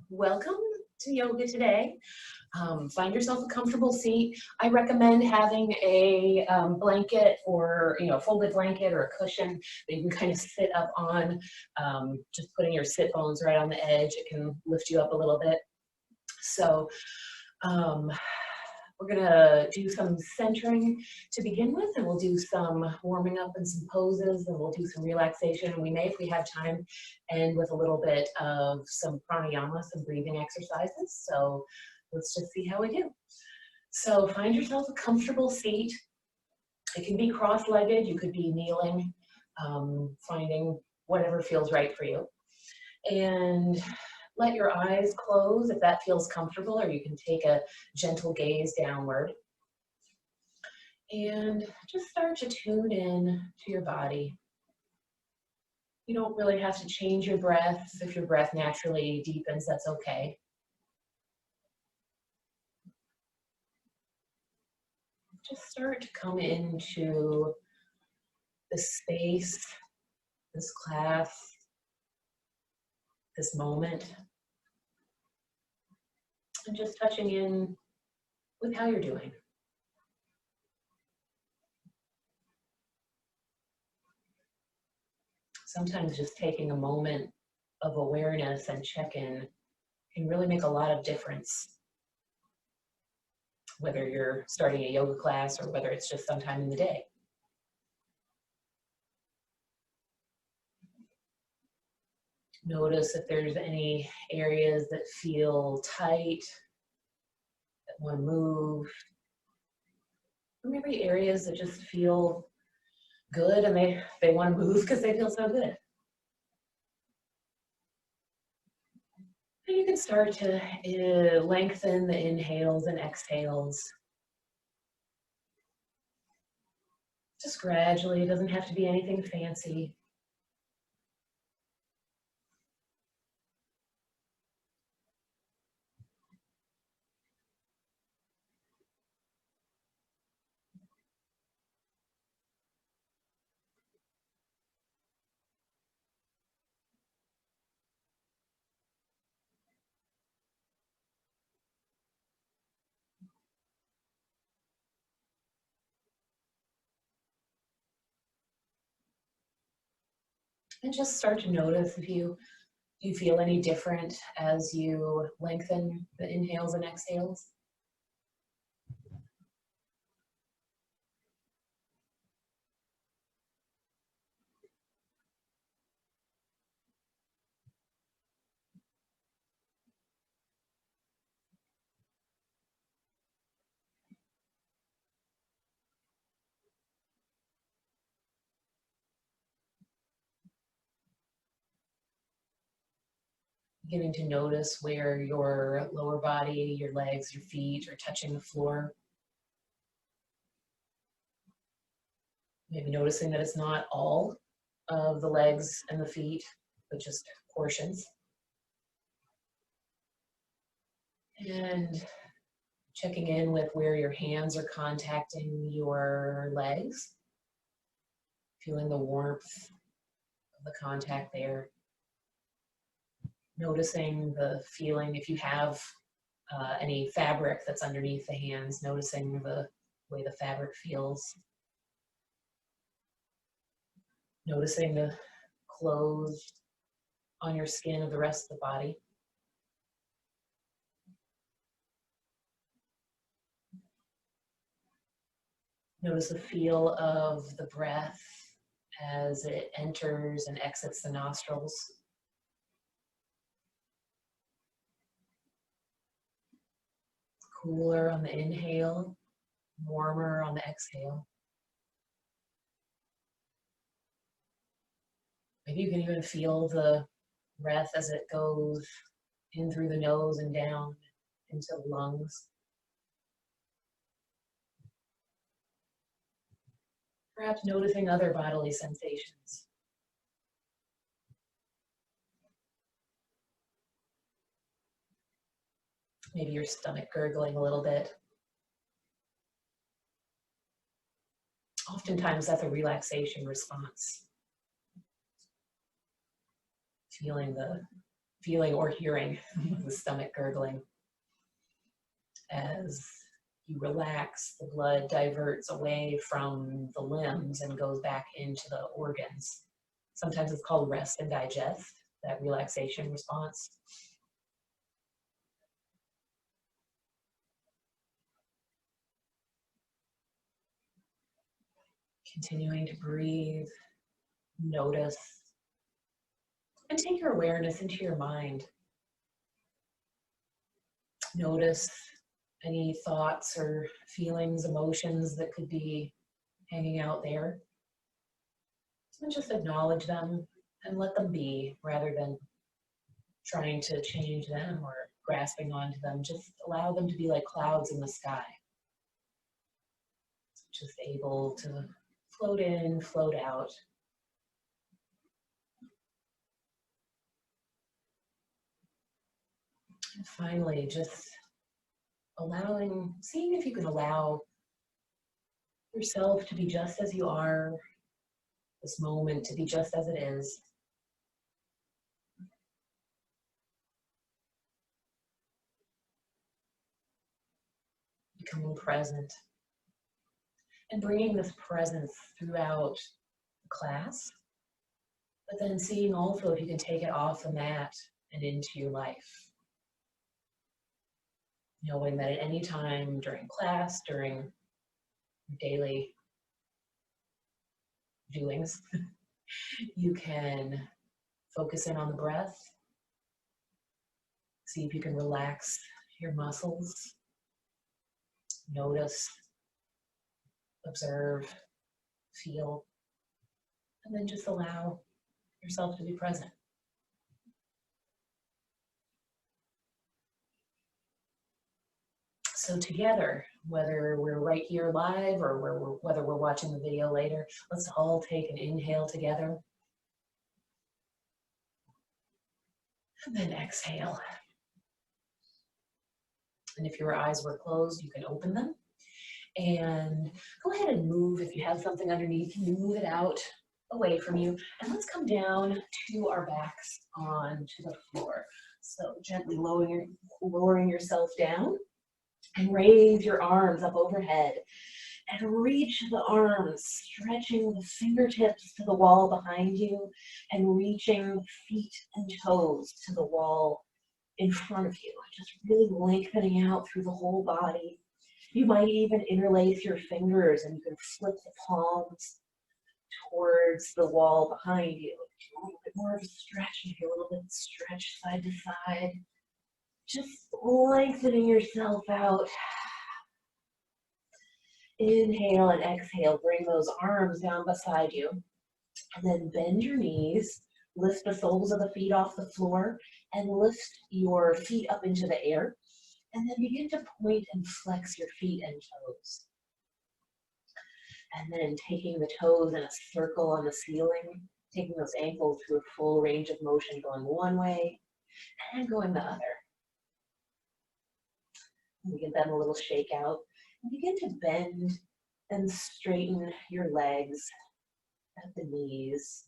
Welcome to yoga today. Find yourself a comfortable seat. I recommend having a blanket or folded blanket or a cushion that you can kind of sit up on. Just putting your sit bones right on the edge, it can lift you up a little bit. So um, we're gonna do some centering to begin with, and we'll do some warming up and some poses, and we'll do some relaxation. And we may, if we have time, end with a little bit of some pranayama, some breathing exercises. So let's just see how we do. So find yourself a comfortable seat. It can be cross-legged, you could be kneeling, finding whatever feels right for you. And let your eyes close if that feels comfortable, or you can take a gentle gaze downward. And just start to tune in to your body. You don't really have to change your breath. If your breath naturally deepens, that's okay. Just start to come into this space, this class, this moment, and just touching in with how you're doing. Sometimes just taking a moment of awareness and check-in can really make a lot of difference, whether you're starting a yoga class or whether it's just sometime in the day. Notice if there's any areas that feel tight, that want to move, or maybe areas that just feel good and they want to move because they feel so good. And you can start to lengthen the inhales and exhales. Just gradually, it doesn't have to be anything fancy. And just start to notice if you feel any different as you lengthen the inhales and exhales. Beginning to notice where your lower body, your legs, your feet are touching the floor. Maybe noticing that it's not all of the legs and the feet, but just portions. And checking in with where your hands are contacting your legs, feeling the warmth of the contact there. Noticing the feeling, if you have any fabric that's underneath the hands, noticing the way the fabric feels. Noticing the clothes on your skin of the rest of the body. Notice the feel of the breath as it enters and exits the nostrils. Cooler on the inhale, warmer on the exhale. Maybe you can even feel the breath as it goes in through the nose and down into the lungs. Perhaps noticing other bodily sensations. Maybe your stomach gurgling a little bit. Oftentimes that's a relaxation response. Feeling the feeling or hearing the stomach gurgling. As you relax, the blood diverts away from the limbs and goes back into the organs. Sometimes it's called rest and digest, that relaxation response. Continuing to breathe, notice, and take your awareness into your mind. Notice any thoughts or feelings, emotions that could be hanging out there. And just acknowledge them and let them be, rather than trying to change them or grasping onto them. Just allow them to be like clouds in the sky. Just able to float in, float out. And finally, just seeing if you can allow yourself to be just as you are, this moment to be just as it is. Becoming present and bringing this presence throughout the class, but then seeing also if you can take it off the mat and into your life. Knowing that at any time during class, during daily doings, you can focus in on the breath, see if you can relax your muscles, notice, observe, feel, and then just allow yourself to be present. So together, whether we're right here live or whether we're watching the video later, let's all take an inhale together. And then exhale. And if your eyes were closed, you can open them. And go ahead and move, if you have something underneath, move it out away from you. And let's come down to our backs onto the floor. So gently lowering yourself down. And raise your arms up overhead and reach the arms, stretching the fingertips to the wall behind you and reaching feet and toes to the wall in front of you. Just really lengthening out through the whole body. You might even interlace your fingers and you can flip the palms towards the wall behind you. A little bit more of a stretch, maybe a little bit stretch side to side. Just lengthening yourself out. Inhale and exhale, bring those arms down beside you. And then bend your knees, lift the soles of the feet off the floor, and lift your feet up into the air. And then begin to point and flex your feet and toes. And then taking the toes in a circle on the ceiling, taking those ankles through a full range of motion, going one way and going the other. You give them a little shake out. And begin to bend and straighten your legs at the knees.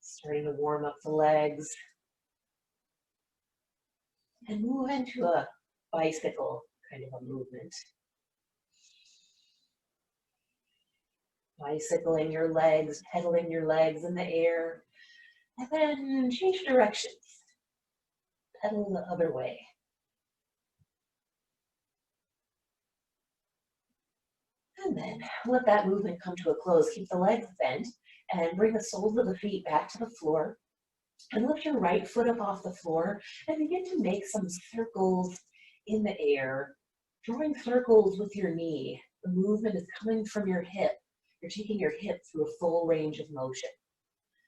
Starting to warm up the legs. And move into a bicycle kind of a movement. Bicycling your legs, pedaling your legs in the air. And then change directions. Pedal the other way. And then let that movement come to a close. Keep the legs bent and bring the soles of the feet back to the floor. And lift your right foot up off the floor and begin to make some circles in the air, drawing circles with your knee. The movement is coming from your hip. You're taking your hip through a full range of motion.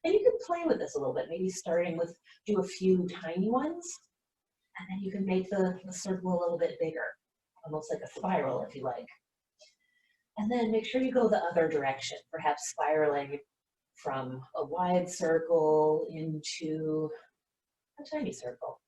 And you can play with this a little bit, maybe starting with do a few tiny ones, and then you can make the circle a little bit bigger, almost like a spiral if you like. And then make sure you go the other direction, perhaps spiraling from a wide circle into a tiny circle.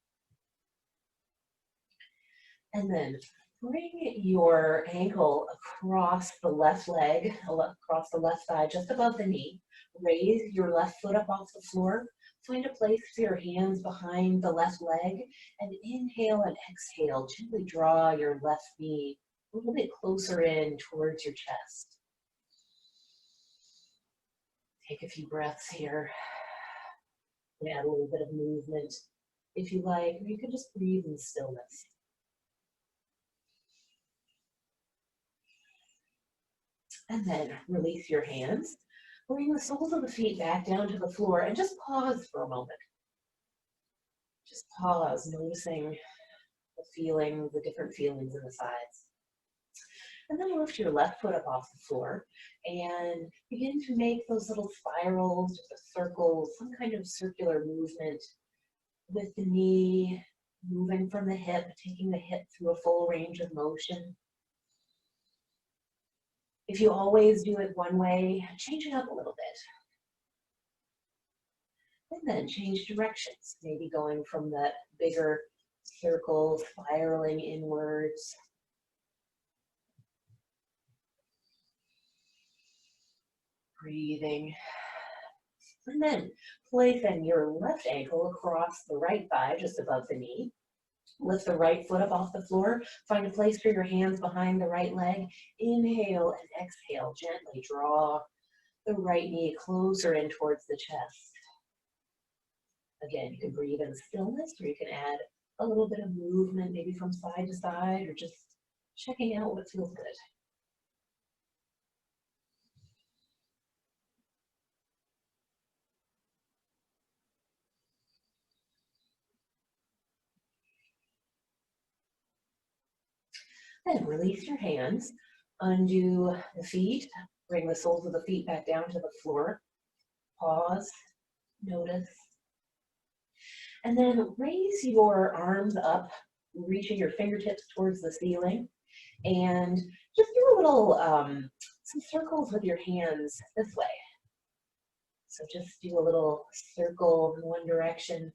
And then bring your ankle across the left leg, across the left thigh, just above the knee. Raise your left foot up off the floor. Find a place for your hands behind the left leg and inhale and exhale. Gently draw your left knee a little bit closer in towards your chest. Take a few breaths here. Add a little bit of movement if you like, or you can just breathe in stillness. And then release your hands. Bring the soles of the feet back down to the floor and just pause for a moment. Just pause, noticing the feelings, the different feelings in the sides. And then lift your left foot up off the floor and begin to make those little spirals, just a circle, some kind of circular movement with the knee moving from the hip, taking the hip through a full range of motion. If you always do it one way, change it up a little bit. And then change directions, maybe going from that bigger circle, spiraling inwards. Breathing. And then placing your left ankle across the right thigh, just above the knee. Lift the right foot up off the floor. Find a place for your hands behind the right leg. Inhale and exhale. Gently draw the right knee closer in towards the chest. Again, you can breathe in stillness, or you can add a little bit of movement, maybe from side to side, or just checking out what feels good. Then release your hands, undo the feet, bring the soles of the feet back down to the floor. Pause, notice. And then raise your arms up, reaching your fingertips towards the ceiling. And just do a little, some circles with your hands this way. So just do a little circle in one direction, and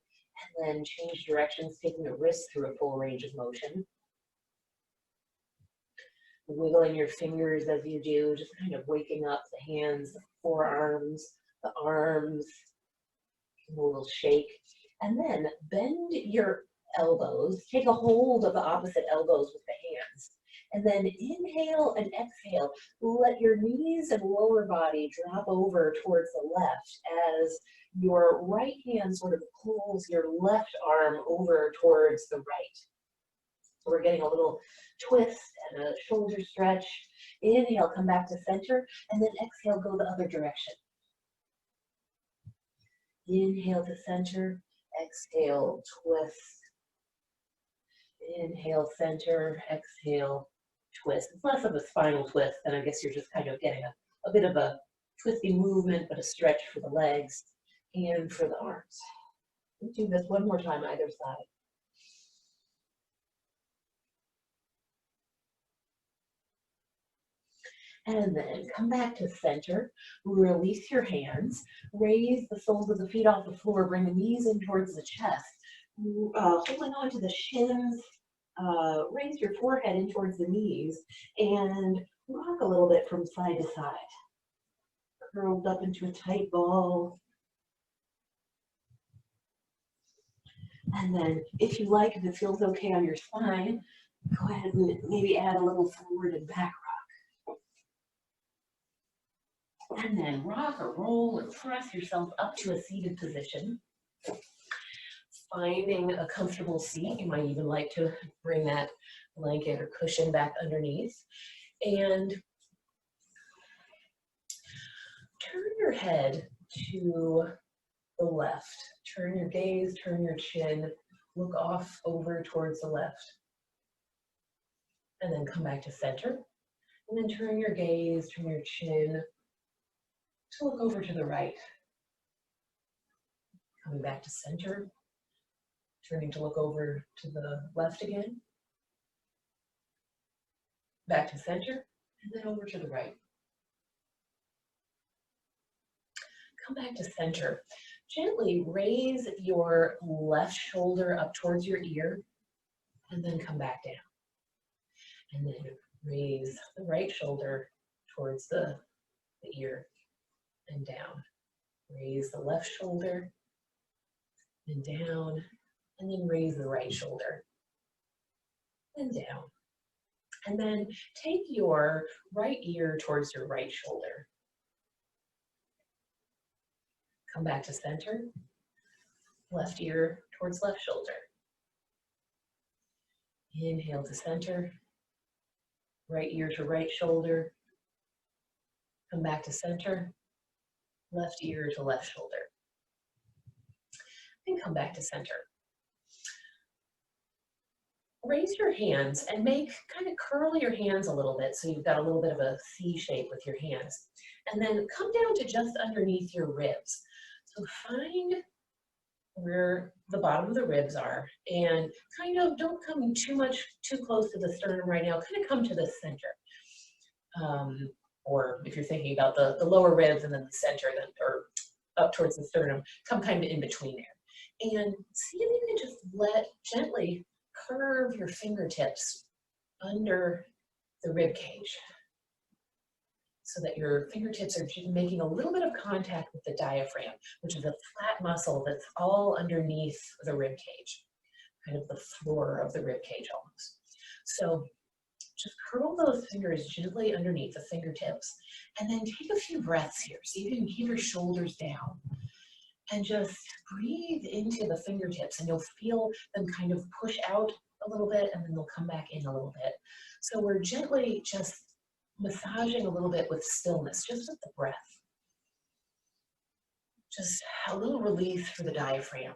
then change directions, taking the wrist through a full range of motion. Wiggling your fingers as you do, just kind of waking up the hands, the forearms, the arms, a little shake. And then bend your elbows, take a hold of the opposite elbows with the hands. And then inhale and exhale. Let your knees and lower body drop over towards the left as your right hand sort of pulls your left arm over towards the right. So we're getting a little twist and a shoulder stretch. Inhale, come back to center, and then exhale, go the other direction. Inhale to center, exhale, twist. Inhale, center, exhale, twist. It's less of a spinal twist, and I guess you're just kind of getting a bit of a twisty movement, but a stretch for the legs and for the arms. We'll do this one more time, either side. And then come back to center, release your hands, raise the soles of the feet off the floor, bring the knees in towards the chest, holding on to the shins, raise your forehead in towards the knees, and rock a little bit from side to side. Curled up into a tight ball. And then if you like, if it feels okay on your spine, go ahead and maybe add a little forward and back rock. And then rock or roll or press yourself up to a seated position. Finding a comfortable seat, you might even like to bring that blanket or cushion back underneath. And turn your head to the left. Turn your gaze, turn your chin, look off over towards the left. And then come back to center. And then turn your gaze, turn your chin to look over to the right. Coming back to center. Turning to look over to the left again. Back to center, and then over to the right. Come back to center. Gently raise your left shoulder up towards your ear, and then come back down. And then raise the right shoulder towards the ear and down. Raise the left shoulder, and down, and then raise the right shoulder and down. And then take your right ear towards your right shoulder. Come back to center, left ear towards left shoulder. Inhale to center, right ear to right shoulder. Come back to center, left ear to left shoulder. And come back to center. Raise your hands and kind of curl your hands a little bit so you've got a little bit of a C shape with your hands. And then come down to just underneath your ribs. So find where the bottom of the ribs are and kind of don't come too close to the sternum right now. Kind of come to the center. Or if you're thinking about the lower ribs and then the center, or up towards the sternum, come kind of in between there. And see if you can just gently curve your fingertips under the rib cage so that your fingertips are making a little bit of contact with the diaphragm, which is a flat muscle that's all underneath the rib cage, kind of the floor of the rib cage almost. So just curl those fingers gently underneath the fingertips and then take a few breaths here. See if you can keep your shoulders down. And just breathe into the fingertips and you'll feel them kind of push out a little bit and then they'll come back in a little bit. So we're gently just massaging a little bit with stillness, just with the breath. Just a little release for the diaphragm.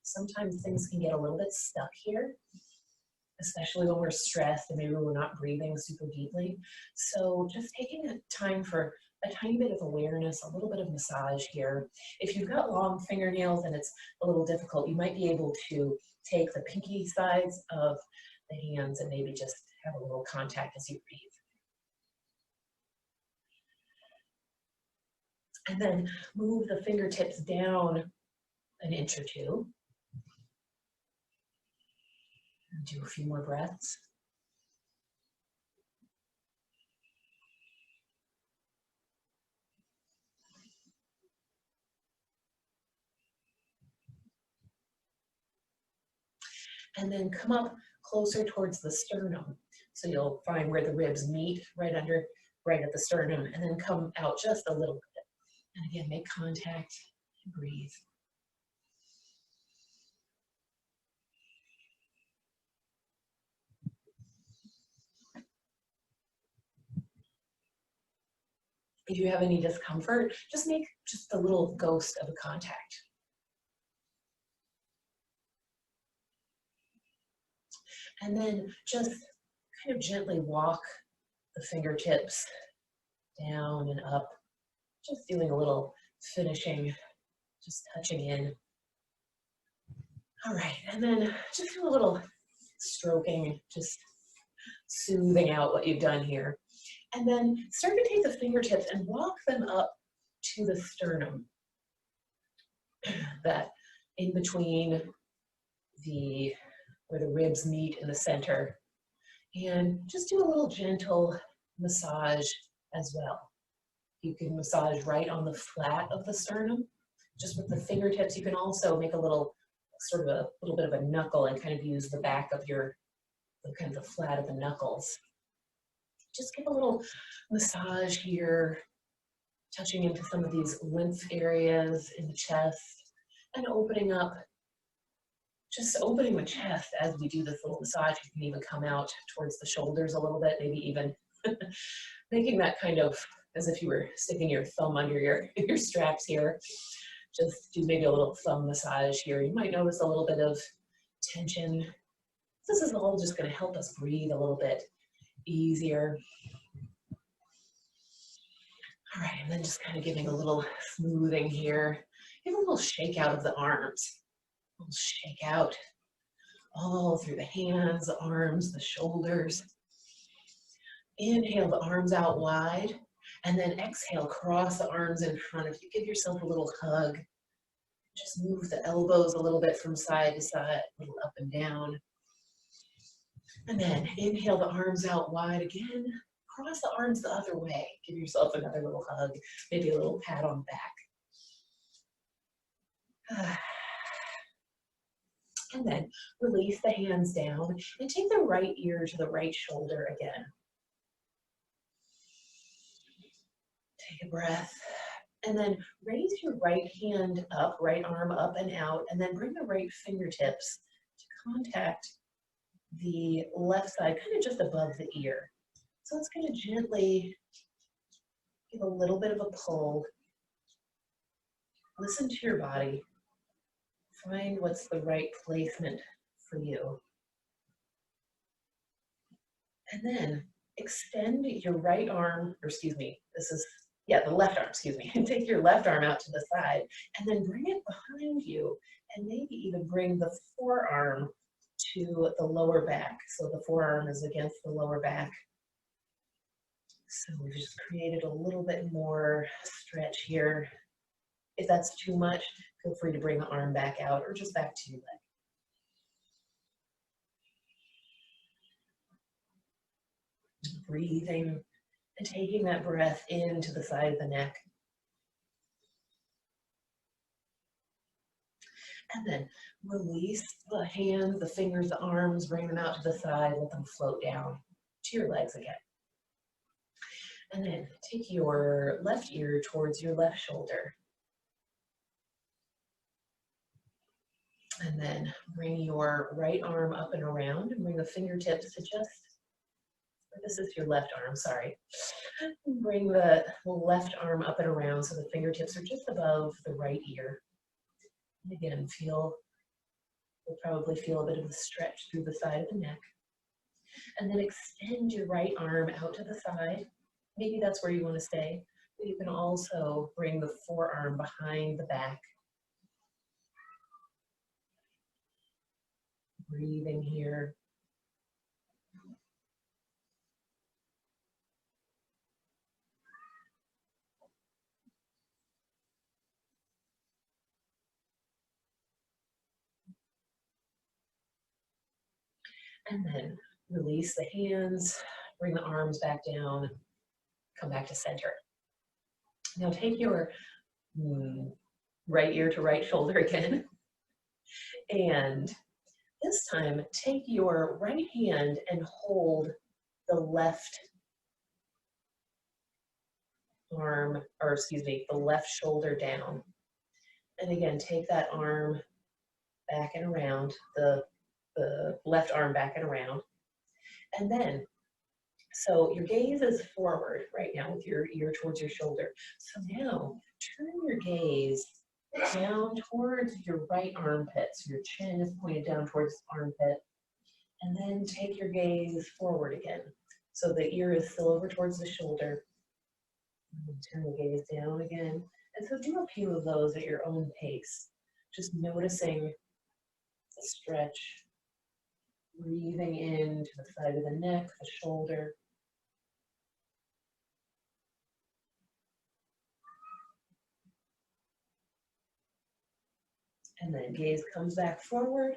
Sometimes things can get a little bit stuck here, especially when we're stressed and maybe we're not breathing super deeply. So just taking a time for a tiny bit of awareness, a little bit of massage here. If you've got long fingernails and it's a little difficult, you might be able to take the pinky sides of the hands and maybe just have a little contact as you breathe. And then move the fingertips down an inch or two. And do a few more breaths. And then come up closer towards the sternum. So you'll find where the ribs meet right at the sternum, and then come out just a little bit. And again, make contact and breathe. If you have any discomfort, just make just a little ghost of a contact. And then just kind of gently walk the fingertips down and up, just doing a little finishing, just touching in. All right, and then just do a little stroking, just soothing out what you've done here. And then start to take the fingertips and walk them up to the sternum, that in between where the ribs meet in the center. And just do a little gentle massage as well. You can massage right on the flat of the sternum, just with the fingertips. You can also make a little bit of a knuckle and kind of use the back of kind of the flat of the knuckles. Just give a little massage here, touching into some of these lymph areas in the chest and opening up, just opening the chest as we do this little massage. You can even come out towards the shoulders a little bit, maybe even making that kind of as if you were sticking your thumb under your straps here. Just do maybe a little thumb massage here. You might notice a little bit of tension. This is all just going to help us breathe a little bit easier. All right, and then just kind of giving a little smoothing here. Give a little shake out of the arms. A little shake out all through the hands, the arms, the shoulders. Inhale the arms out wide, and then exhale, cross the arms in front of you. Give yourself a little hug. Just move the elbows a little bit from side to side, a little up and down. And then inhale the arms out wide again. Cross the arms the other way. Give yourself another little hug, maybe a little pat on the back. And then release the hands down and take the right ear to the right shoulder again. Take a breath. And then raise your right hand up, right arm up and out, and then bring the right fingertips to contact the left side, kind of just above the ear. So it's going to gently give a little bit of a pull. Listen to your body. Find what's the right placement for you. And then extend your right arm, or excuse me, the left arm, excuse me, and take your left arm out to the side and then bring it behind you and maybe even bring the forearm to the lower back. So the forearm is against the lower back. So we've just created a little bit more stretch here. If that's too much, feel free to bring the arm back out or just back to your leg. Breathing and taking that breath into the side of the neck. And then release the hands, the fingers, the arms, bring them out to the side, let them float down to your legs again. And then take your left ear towards your left shoulder. And then bring your right arm up and around and bring the fingertips to this is your left arm, sorry. Bring the left arm up and around so the fingertips are just above the right ear. And again, you'll probably feel a bit of a stretch through the side of the neck. And then extend your right arm out to the side. Maybe that's where you want to stay, but you can also bring the forearm behind the back. Breathing here. And then release the hands, bring the arms back down, come back to center. Now take your right ear to right shoulder again. And this time, take your right hand and hold the left arm, or excuse me, the left shoulder down. And again, take that arm back and around, the left arm back and around. And then, so your gaze is forward right now with your ear towards your shoulder. So now, turn your gaze down towards your right armpit. So your chin is pointed down towards the armpit. And then take your gaze forward again. So the ear is still over towards the shoulder. And turn the gaze down again. And so do a few of those at your own pace. Just noticing the stretch. Breathing into the side of the neck, the shoulder. And then gaze comes back forward.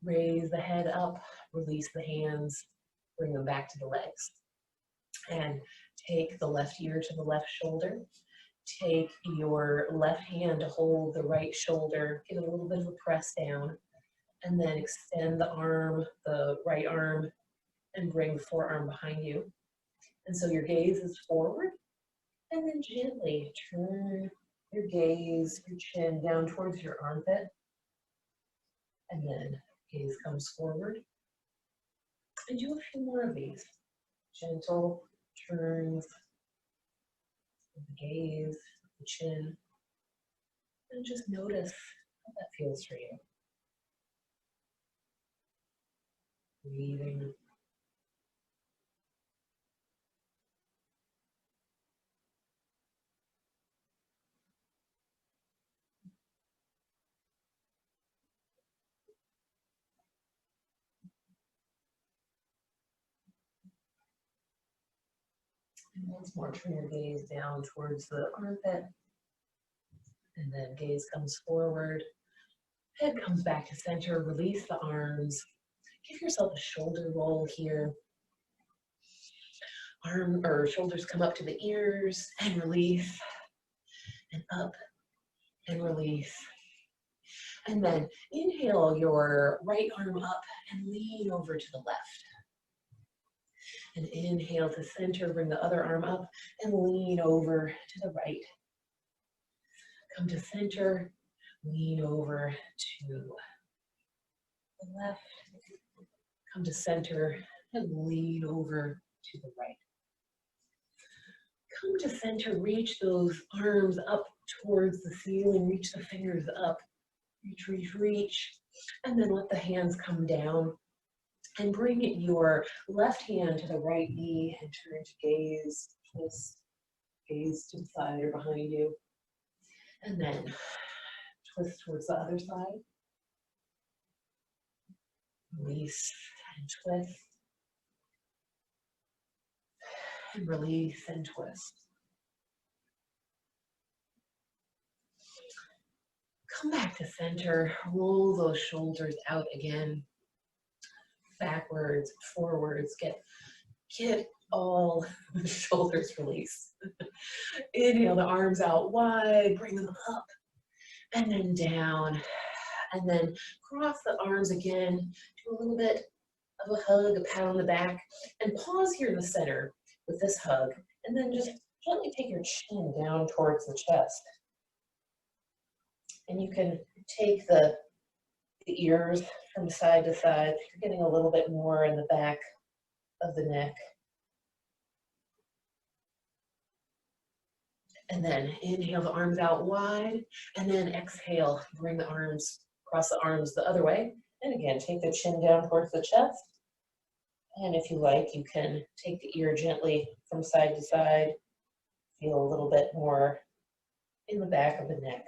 Raise the head up, release the hands, bring them back to the legs. And take the left ear to the left shoulder. Take your left hand to hold the right shoulder, give it a little bit of a press down, and then extend the arm, the right arm, and bring the forearm behind you. And so your gaze is forward, and then gently turn your gaze, your chin down towards your armpit, and then gaze comes forward. And do a few more of these. Gentle turns of the gaze, the chin, and just notice how that feels for you. Breathing. And once more, turn your gaze down towards the armpit. And then gaze comes forward. Head comes back to center. Release the arms. Give yourself a shoulder roll here. Arm or shoulders come up to the ears and release. And up and release. And then inhale your right arm up and lean over to the left. And inhale to center, bring the other arm up and lean over to the right. Come to center, lean over to the left. Come to center and lean over to the right. Come to center, reach those arms up towards the ceiling, reach the fingers up, reach, reach, reach, and then let the hands come down. And bring your left hand to the right knee and turn to gaze, twist, gaze to the side or behind you. And then twist towards the other side. Release and twist. And release and twist. Come back to center, roll those shoulders out again. Backwards, forwards, get all the shoulders released. Inhale the arms out wide, bring them up, and then down. And then cross the arms again, do a little bit of a hug, a pat on the back, and pause here in the center with this hug, and then just gently take your chin down towards the chest. And you can take the ears from side to side. You're getting a little bit more in the back of the neck. And then inhale the arms out wide, and then exhale, bring the arms, cross the arms the other way. And again, take the chin down towards the chest. And if you like, you can take the ear gently from side to side. Feel a little bit more in the back of the neck.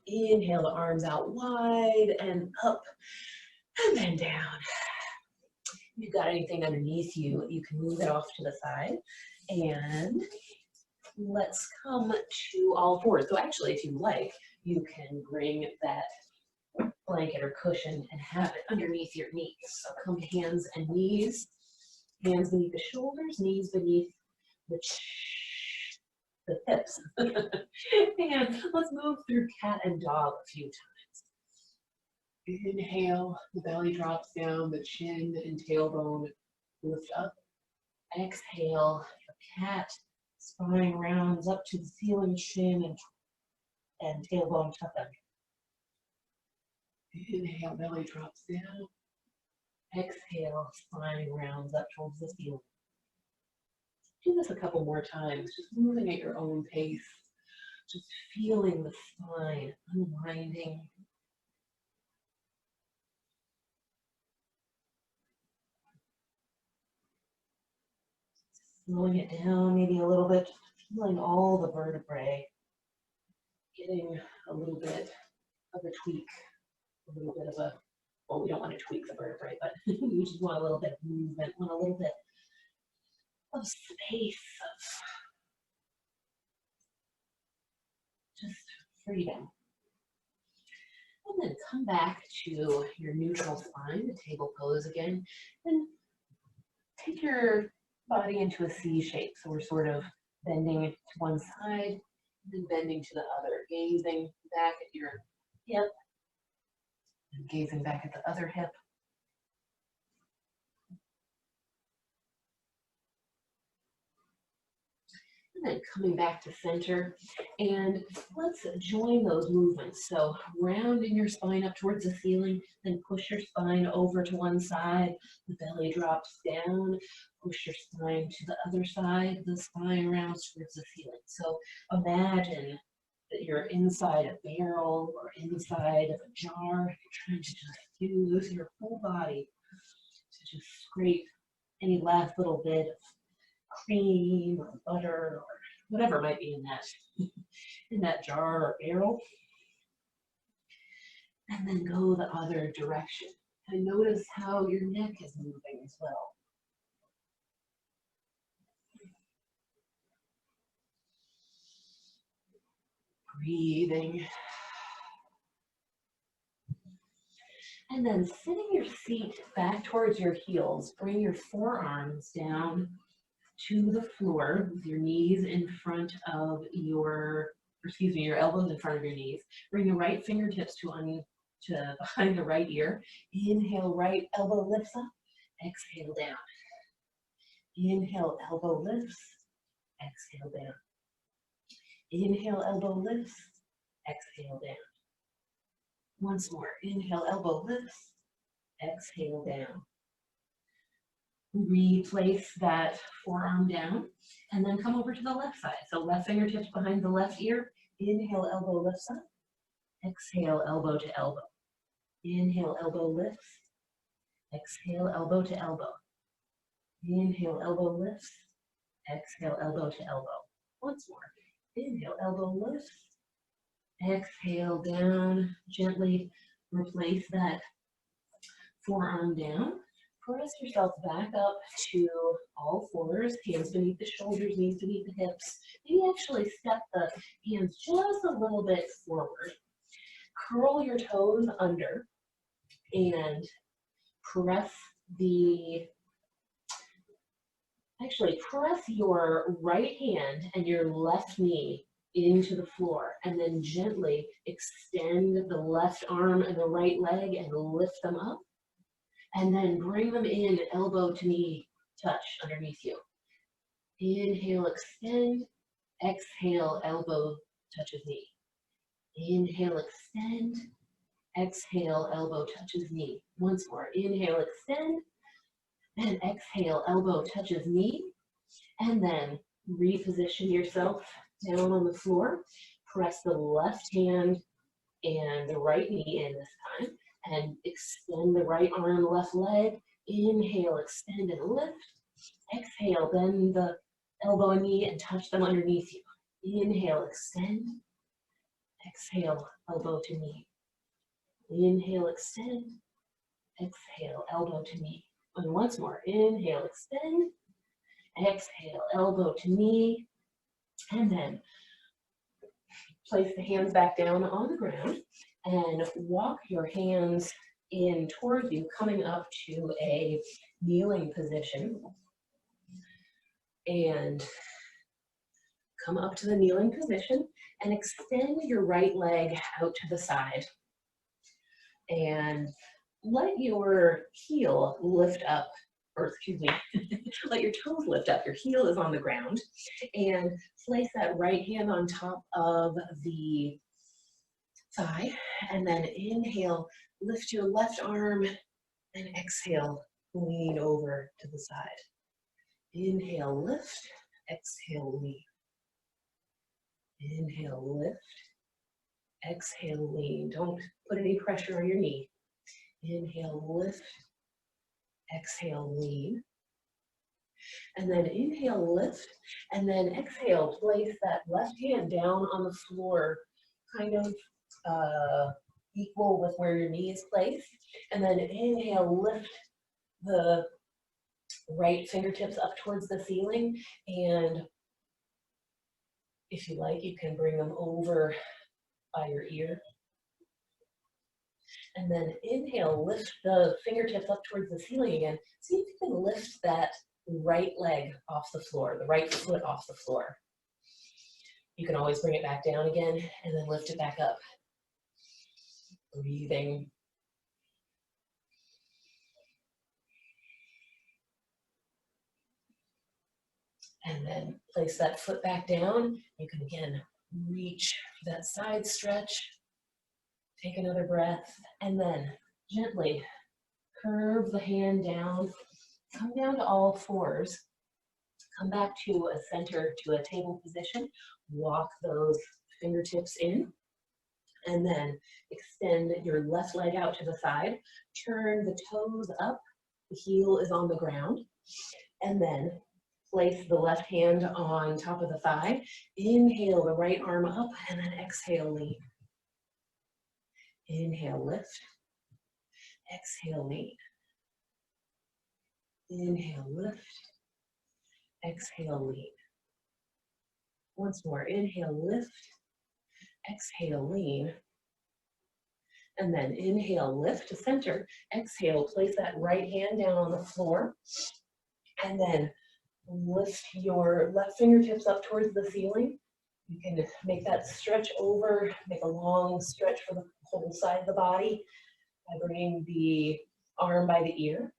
Inhale the arms out wide and up and then down. If you've got anything underneath you, you can move it off to the side. And let's come to all fours. So actually, if you like, you can bring that blanket or cushion and have it underneath your knees. So come hands and knees, hands beneath the shoulders, knees beneath the hips. And let's move through cat and dog a few times. Inhale, the belly drops down, the chin and tailbone lift up. Exhale, your cat, spine rounds up to the ceiling, chin and tailbone tuck under. Inhale, belly drops down. Exhale, spine rounds up towards the ceiling. Do this a couple more times, just moving at your own pace, just feeling the spine unwinding. Slowing it down maybe a little bit, feeling all the vertebrae, getting a little bit of a tweak, a little bit of a, well, we don't want to tweak the vertebrae, but we just want a little bit of movement, want a little bit of space, of just freedom. And then come back to your neutral spine, the table pose again, and take your body into a C shape. So we're sort of bending to one side, and then bending to the other, gazing back at your hip, and gazing back at the other hip. And then coming back to center, and let's join those movements. So rounding your spine up towards the ceiling, then push your spine over to one side, the belly drops down, push your spine to the other side, the spine rounds towards the ceiling. So imagine that you're inside a barrel or inside of a jar, you're trying to just use your whole body to just scrape any last little bit of cream or butter or whatever might be in that jar or barrel. And then go the other direction. And notice how your neck is moving as well. Breathing. And then sitting your feet back towards your heels, bring your forearms down to the floor with your knees in front of your, excuse me, your elbows in front of your knees. Bring the right fingertips to behind the right ear. Inhale, right elbow lifts up. Exhale down. Inhale, elbow lifts. Exhale down. Inhale, elbow lifts. Exhale down. Once more. Inhale, elbow lifts. Exhale down. Replace that forearm down and then come over to the left side. So left fingertips behind the left ear. Inhale, elbow lifts up. Exhale, elbow to elbow. Inhale, elbow lifts. Exhale, elbow to elbow. Inhale, elbow lifts. Exhale, elbow to elbow. Once more. Inhale, elbow lifts. Exhale, down. Gently replace that forearm down. Press yourself back up to all fours, hands beneath the shoulders, knees beneath the hips. Maybe actually step the hands just a little bit forward. Curl your toes under and press your right hand and your left knee into the floor, and then gently extend the left arm and the right leg and lift them up. And then bring them in, elbow to knee touch underneath you. Inhale, extend. Exhale, elbow touches knee. Inhale, extend. Exhale, elbow touches knee. Once more. Inhale, extend. And exhale, elbow touches knee. And then reposition yourself down on the floor. Press the left hand and the right knee in this time. And extend the right arm, left leg. Inhale, extend and lift. Exhale, bend the elbow and knee and touch them underneath you. Inhale, extend. Exhale, elbow to knee. Inhale, extend. Exhale, elbow to knee. And once more, inhale, extend. Exhale, elbow to knee. And then place the hands back down on the ground and walk your hands in towards you, coming up to a kneeling position. And come up to the kneeling position and extend your right leg out to the side. And let your heel lift up, or excuse me, let your toes lift up. Your heel is on the ground. And place that right hand on top of the thigh. And then inhale, lift your left arm, and exhale, lean over to the side. Inhale, lift, exhale, lean. Inhale, lift, exhale, lean. Don't put any pressure on your knee. Inhale, lift, exhale, lean. And then inhale, lift, and then exhale, place that left hand down on the floor, kind of equal with where your knee is placed. And then inhale, lift the right fingertips up towards the ceiling. And if you like, you can bring them over by your ear. And then inhale, lift the fingertips up towards the ceiling again. See if you can lift that right leg off the floor, the right foot off the floor. You can always bring it back down again and then lift it back up. Breathing. And then place that foot back down. You can again reach for that side stretch. Take another breath and then gently curve the hand down. Come down to all fours. Come back to a center, to a table position. Walk those fingertips in. And then extend your left leg out to the side. Turn the toes up. The heel is on the ground. And then place the left hand on top of the thigh. Inhale the right arm up and then exhale, lean. Inhale, lift. Exhale, lean. Inhale, lift. Exhale, lean. Once more, inhale, lift. Exhale, lean. And then inhale, lift to center. Exhale, place that right hand down on the floor. And then Lift your left fingertips up towards the ceiling. You can make that stretch over, make a long stretch for the whole side of the body by bringing the arm by the ear.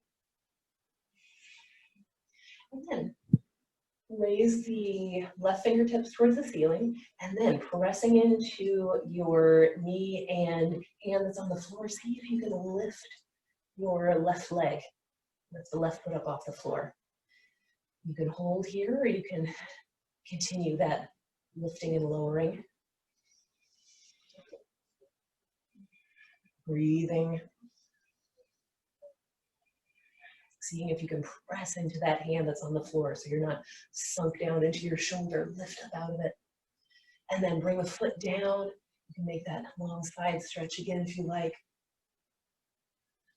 And then raise the left fingertips towards the ceiling and then pressing into your knee and hand that's on the floor. See if you can lift your left leg. Lift the left foot up off the floor. You can hold here or you can continue that lifting and lowering. Breathing. Seeing if you can press into that hand that's on the floor so you're not sunk down into your shoulder. Lift up out of it. And then bring the foot down. You can make that long side stretch again if you like.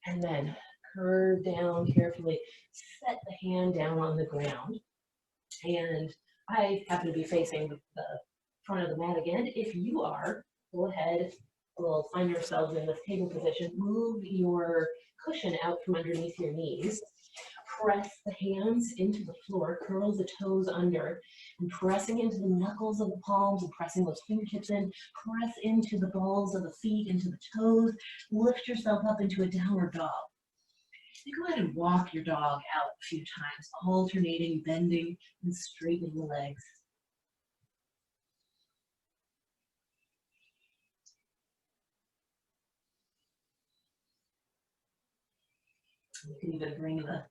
And then curve down carefully. Set the hand down on the ground. And I happen to be facing the front of the mat again. If you are, go ahead. We'll find yourselves in this table position. Move your cushion out from underneath your knees. Press the hands into the floor, curl the toes under, and pressing into the knuckles of the palms and pressing those fingertips in. Press into the balls of the feet, into the toes. Lift yourself up into a downward dog. You go ahead and walk your dog out a few times, alternating, bending, and straightening the legs. You can even bring the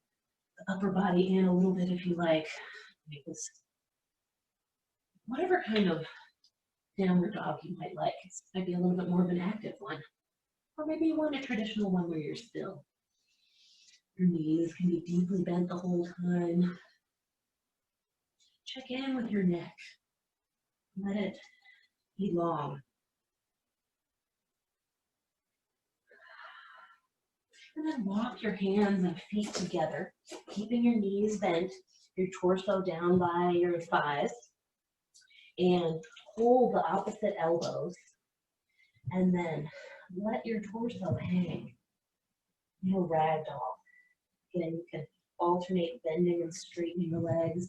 upper body in a little bit if you like. Make this whatever kind of downward dog you might like. This might be a little bit more of an active one. Or maybe you want a traditional one where you're still. Your knees can be deeply bent the whole time. Check in with your neck. Let it be long. And then walk your hands and feet together, keeping your knees bent, your torso down by your thighs, and hold the opposite elbows. And then let your torso hang. No ragdoll. Again, you can alternate bending and straightening the legs.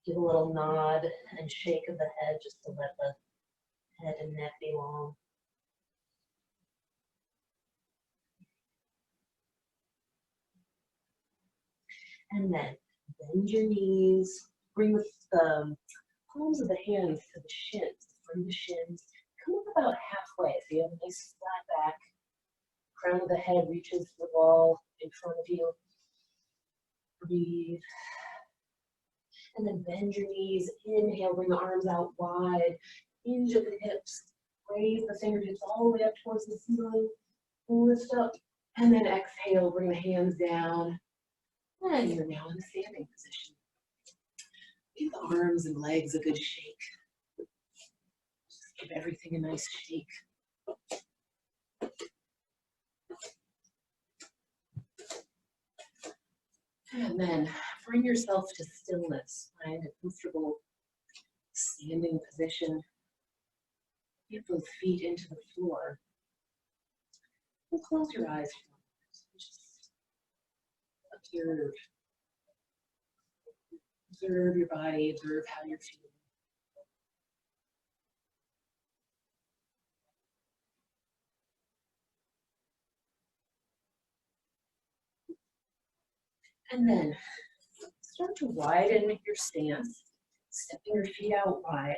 Give a little nod and shake of the head just to let the head and neck be long. And then bend your knees. Bring the palms of the hands to the shins, bring the shins. Come up about halfway so you have a nice flat back. Crown of the head reaches the wall in front of you. Breathe. And then bend your knees. Inhale, bring the arms out wide. Hinge at the hips. Raise the fingertips all the way up towards the ceiling. Lift up. And then exhale, bring the hands down. And you're now in a standing position. Give the arms and legs a good shake. Just give everything a nice shake. And then bring yourself to stillness. Find a comfortable standing position. Get those feet into the floor. And close your eyes for a moment. Just observe. Observe your body, observe how you're feeling. And then start to widen your stance, stepping your feet out wide,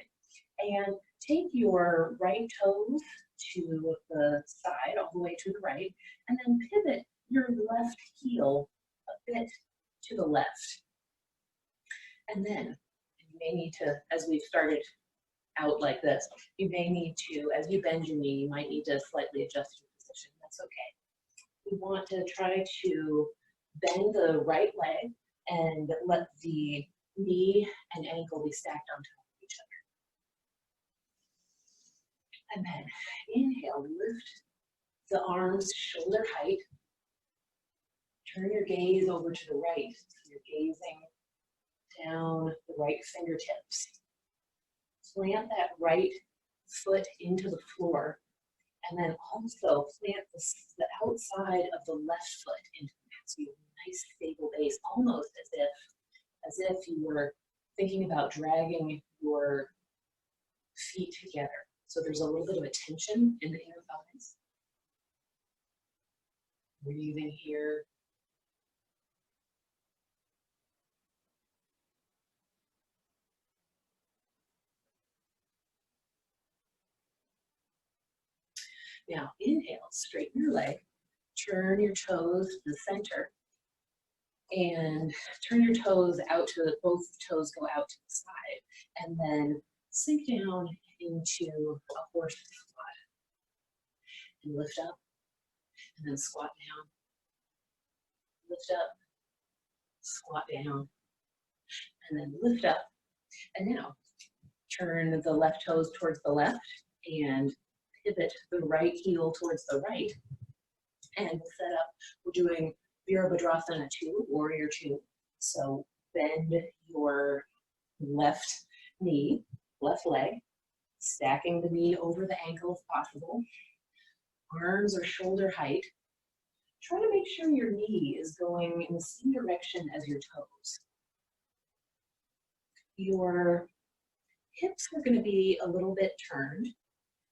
and take your right toes to the side, all the way to the right, and then pivot your left heel a bit to the left. And then you may need to, as we've started out like this, you may need to, as you bend your knee, you might need to slightly adjust your position. That's okay. We want to try to bend the right leg and let the knee and ankle be stacked on top of each other. And then inhale, lift the arms shoulder height. Turn your gaze over to the right. So you're gazing down the right fingertips. Plant that right foot into the floor And then also plant the outside of the left foot into the mat. So you have a nice stable base, almost as if you were thinking about dragging your feet together. So there's a little bit of a tension in the inner thighs. Breathing here. Now inhale, straighten your leg, turn your toes to the center, and turn your toes out to, both toes go out to the side, and then sink down into a horse squat. And lift up, and then squat down. Lift up, squat down, and then lift up. And now turn the left toes towards the left and pivot the right heel towards the right. And we'll set up, we're doing Virabhadrasana 2, Warrior 2. So bend your left knee, left leg, stacking the knee over the ankle if possible. Arms are shoulder height. Try to make sure your knee is going in the same direction as your toes. Your hips are going to be a little bit turned,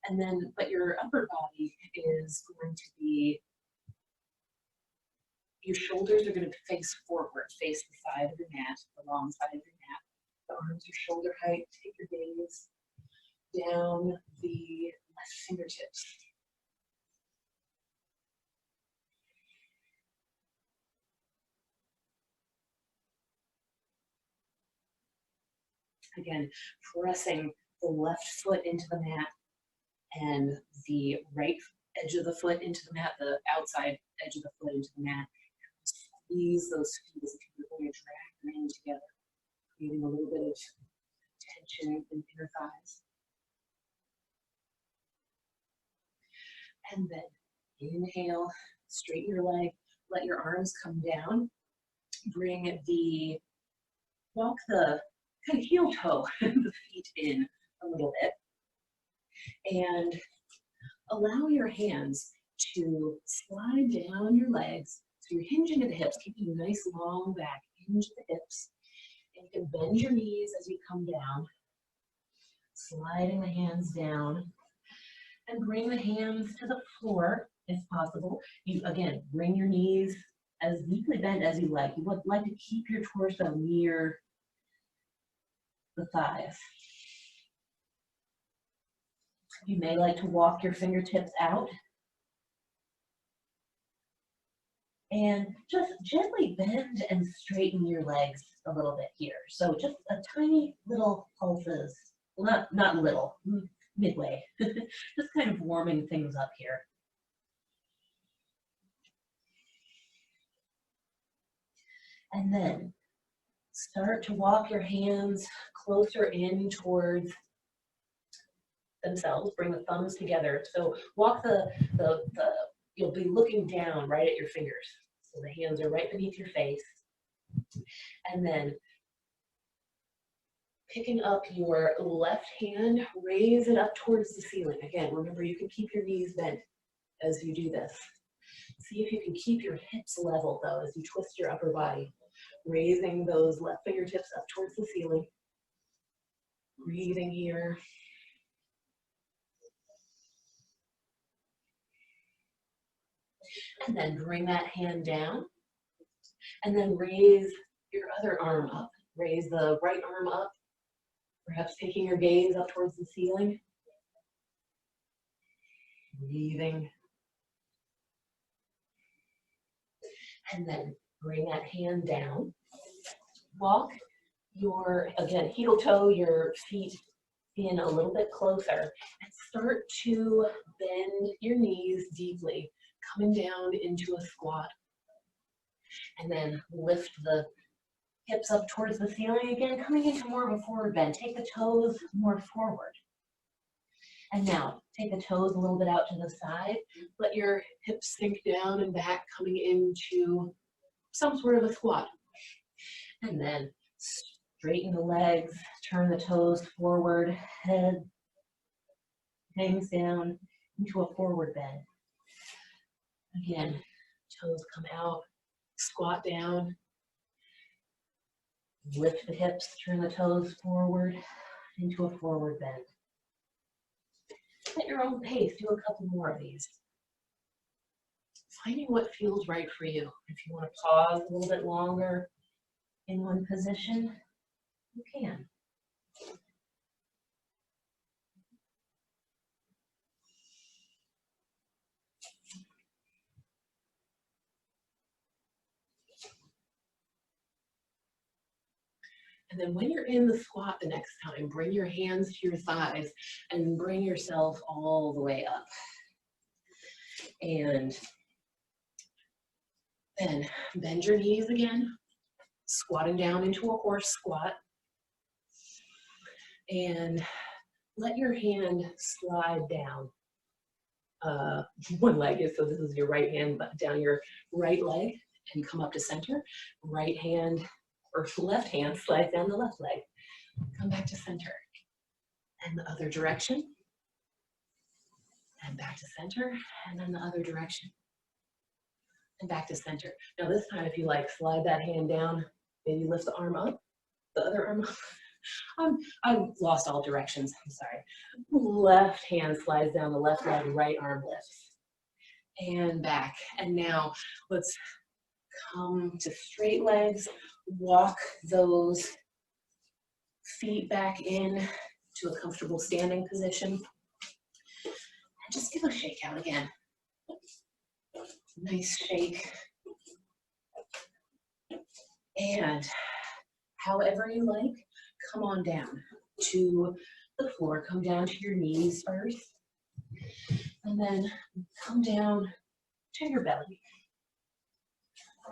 and then, but your upper body is going to be, your shoulders are going to face forward, face the side of your mat, the long side of your mat. The arms are shoulder height. Take your gaze down the left fingertips. Again, pressing the left foot into the mat and the right edge of the foot into the mat, the outside edge of the foot into the mat. Squeeze those feet as if you're going to drag them in together, creating a little bit of tension in the inner thighs. And then inhale, straighten your leg, let your arms come down, walk the kind of heel toe the feet in a little bit, and allow your hands to slide down your legs. So you're hinging at the hips, keeping a nice long back, hinge the hips, and you can bend your knees as you come down, sliding the hands down, and bring the hands to the floor if possible. You, again, bring your knees as deeply bent as you like. You would like to keep your torso near the thighs. You may like to walk your fingertips out and just gently bend and straighten your legs a little bit here. So just a tiny little pulses, well, not little, midway, just kind of warming things up here. And then start to walk your hands closer in towards themselves. Bring the thumbs together. So walk you'll be looking down right at your fingers. So the hands are right beneath your face. And then picking up your left hand, raise it up towards the ceiling. Again, remember you can keep your knees bent as you do this. See if you can keep your hips level though as you twist your upper body. Raising those left fingertips up towards the ceiling. Breathing here. And then bring that hand down. And then raise your other arm up. Raise the right arm up. Perhaps taking your gaze up towards the ceiling. Breathing. And then bring that hand down. Walk your, again, heel toe, your feet in a little bit closer. And start to bend your knees deeply, coming down into a squat. And then lift the hips up towards the ceiling again, coming into more of a forward bend. Take the toes more forward. And now take the toes a little bit out to the side. Let your hips sink down and back, coming into some sort of a squat. And then straighten the legs, turn the toes forward, head hangs down, into a forward bend. Again, toes come out, squat down, lift the hips, turn the toes forward into a forward bend. At your own pace, do a couple more of these. Finding what feels right for you. If you want to pause a little bit longer in one position, you can. And then when you're in the squat the next time, bring your hands to your thighs and bring yourself all the way up. And then bend your knees again, squatting down into a horse squat. And let your hand slide down. One leg is, so this is your right hand down your right leg and come up to center. Right hand or left hand slides down the left leg. Come back to center. And the other direction. And back to center. And then the other direction. And back to center. Now this time, if you like, slide that hand down, maybe lift the arm up, the other arm up. I've lost all directions, I'm sorry. Left hand slides down the left leg, right arm lifts. And back. And now let's come to straight legs, walk those feet back in to a comfortable standing position. And just give a shake out again. Nice shake. And however you like, come on down to the floor. Come down to your knees first. And then come down to your belly.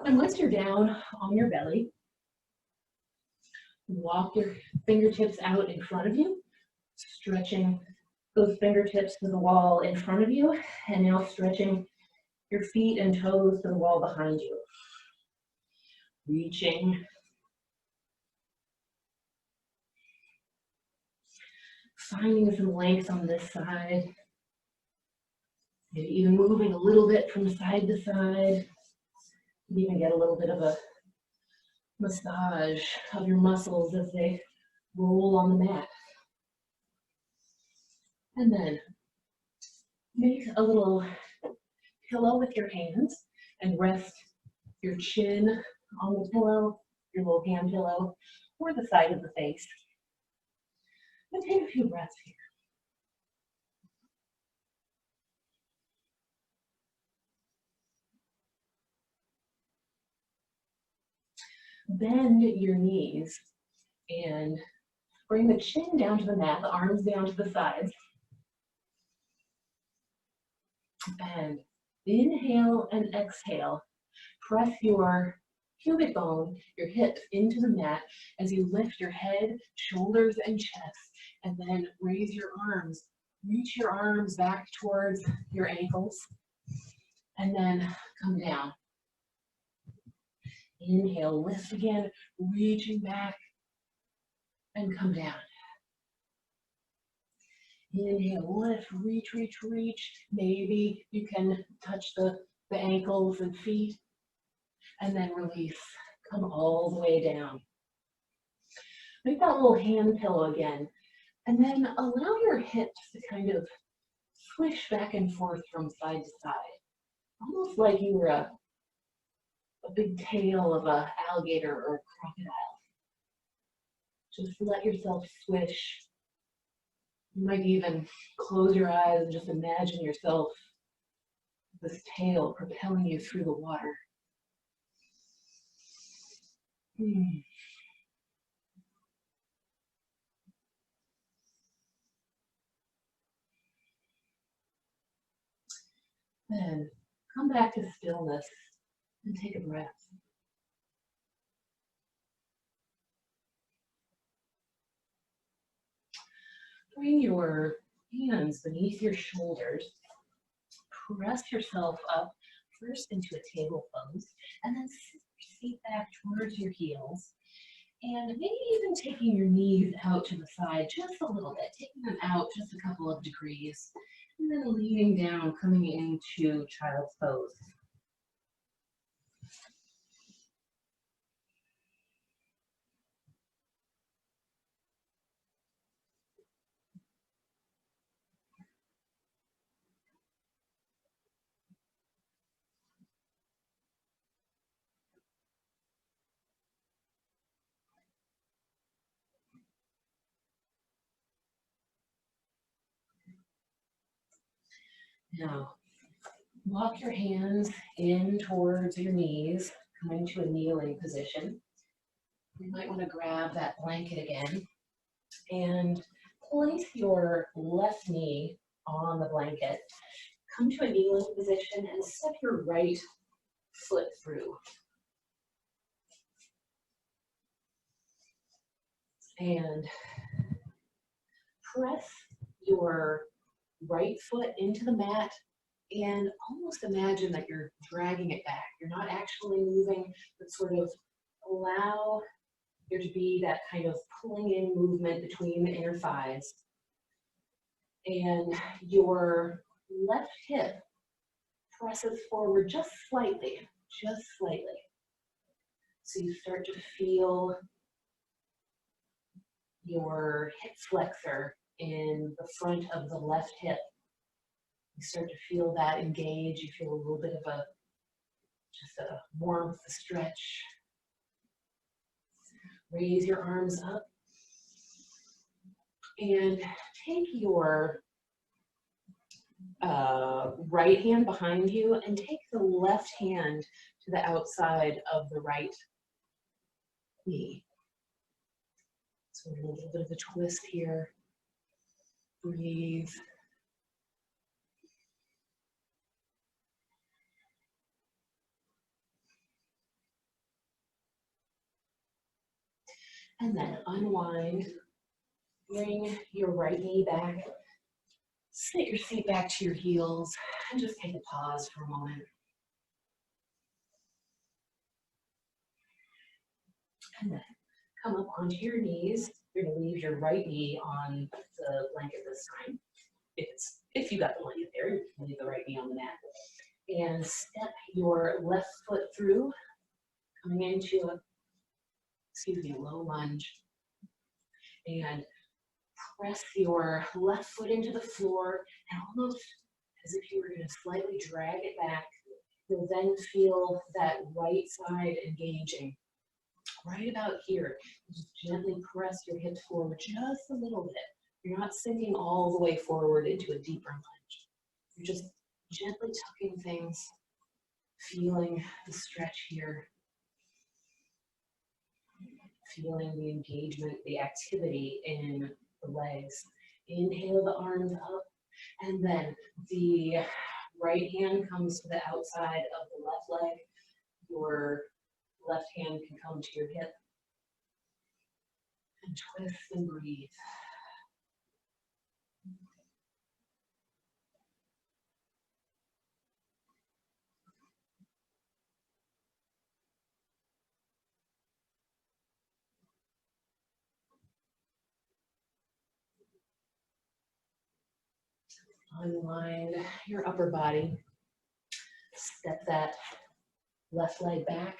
And once you're down on your belly, walk your fingertips out in front of you, stretching those fingertips to the wall in front of you, and now stretching your feet and toes to the wall behind you. Reaching. Finding some length on this side. Maybe even moving a little bit from side to side. You even get a little bit of a massage of your muscles as they roll on the mat. And then make a little pillow with your hands and rest your chin on the pillow, your little hand pillow, or the side of the face. And take a few breaths here. Bend your knees and bring the chin down to the mat, the arms down to the sides. And inhale and exhale. Press your pubic bone, your hips into the mat as you lift your head, shoulders, and chest. And then raise your arms. Reach your arms back towards your ankles. And then come down. Inhale, lift again, reaching back, and come down. Inhale, lift, reach, reach, reach. Maybe you can touch the ankles and feet, and then release. Come all the way down. Make that little hand pillow again, and then allow your hips to kind of swish back and forth from side to side, almost like you were a big tail of an alligator or a crocodile. Just let yourself swish. You might even close your eyes and just imagine yourself, this tail propelling you through the water. Then come back to stillness and take a breath. Bring your hands beneath your shoulders. Press yourself up first into a table pose, and then sit your feet back towards your heels. And maybe even taking your knees out to the side just a little bit, taking them out just a couple of degrees. And then leaning down, coming into child's pose. Now, walk your hands in towards your knees, coming to a kneeling position. You might want to grab that blanket again and place your left knee on the blanket. Come to a kneeling position and step your right foot through. And press your right foot into the mat and almost imagine that you're dragging it back. You're not actually moving, but sort of allow there to be that kind of pulling in movement between the inner thighs. And your left hip presses forward just slightly, just slightly. So you start to feel your hip flexor in the front of the left hip. You start to feel that engage. You feel a little bit of just a warmth, a stretch. Raise your arms up and take your right hand behind you and take the left hand to the outside of the right knee. So a little bit of a twist here. Breathe. And then unwind. Bring your right knee back. Sit your seat back to your heels and just take a pause for a moment. And then come up onto your knees. You're going to leave your right knee on the blanket this time. If you got the blanket there, you can leave the right knee on the mat. And step your left foot through, coming into a low lunge. And press your left foot into the floor, and almost as if you were going to slightly drag it back, you'll then feel that right side engaging. Right about here, just gently press your hips forward just a little bit. You're not sinking all the way forward into a deeper lunge. You're just gently tucking things, feeling the stretch here, feeling the engagement, the activity in the legs. Inhale the arms up, and then the right hand comes to the outside of the left leg. Your left hand can come to your hip. And twist and breathe. Unwind your upper body. Step that left leg back.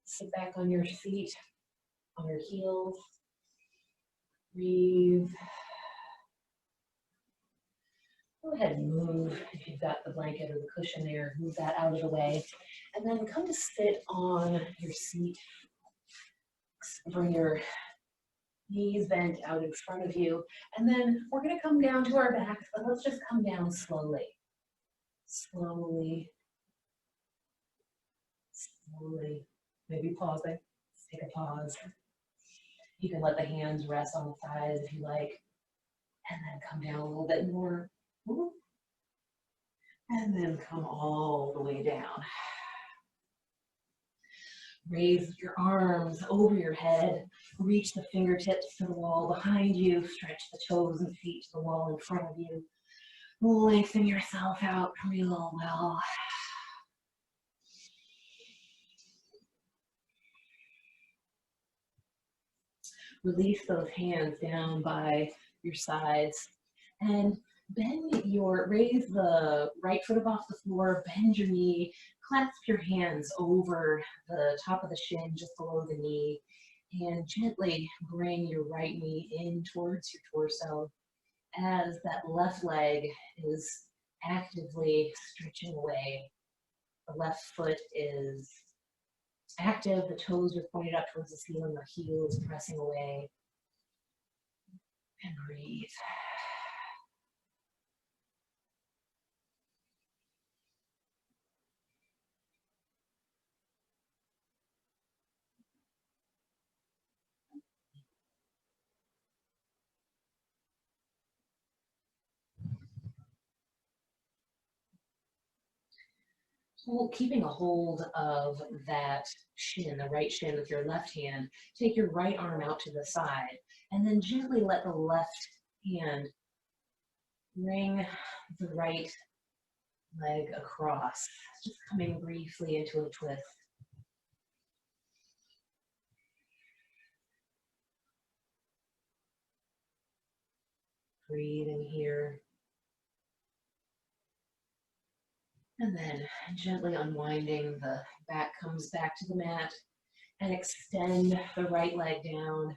Sit back on your feet, on your heels. Breathe. Go ahead and move, if you've got the blanket or the cushion there, move that out of the way. And then come to sit on your seat. Bring your knees bent out in front of you. And then we're going to come down to our backs, but let's just come down slowly. Slowly. Slowly. Maybe pausing. Take a pause. You can let the hands rest on the thighs if you like. And then come down a little bit more. And then come all the way down. Raise your arms over your head. Reach the fingertips to the wall behind you. Stretch the toes and feet to the wall in front of you. Lengthen yourself out real well. Release those hands down by your sides and Raise the right foot up off the floor, bend your knee, clasp your hands over the top of the shin, just below the knee, and gently bring your right knee in towards your torso as that left leg is actively stretching away. The left foot is active, the toes are pointed up towards the ceiling, the heel is pressing away. And breathe. Keeping a hold of that shin, the right shin with your left hand, take your right arm out to the side, and then gently let the left hand bring the right leg across, just coming briefly into a twist. Breathing here. And then gently unwinding, the back comes back to the mat, and extend the right leg down.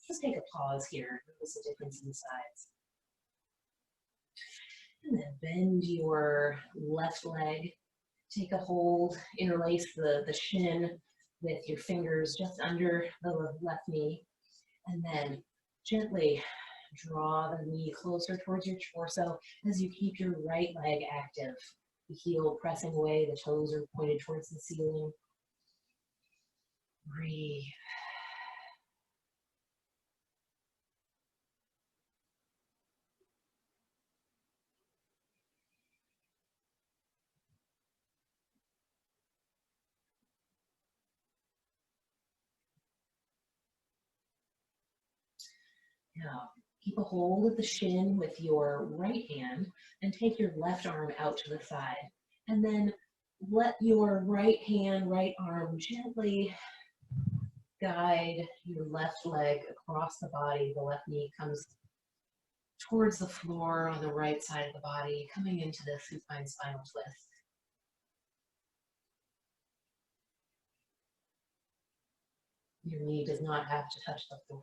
Just take a pause here. Notice the difference in size. And then bend your left leg. Take a hold, interlace the shin with your fingers just under the left knee. And then gently draw the knee closer towards your torso as you keep your right leg active. The heel pressing away, the toes are pointed towards the ceiling. Breathe. Now, keep a hold of the shin with your right hand and take your left arm out to the side. And then let your right hand, right arm gently guide your left leg across the body. The left knee comes towards the floor on the right side of the body, coming into the supine spinal twist. Your knee does not have to touch the floor.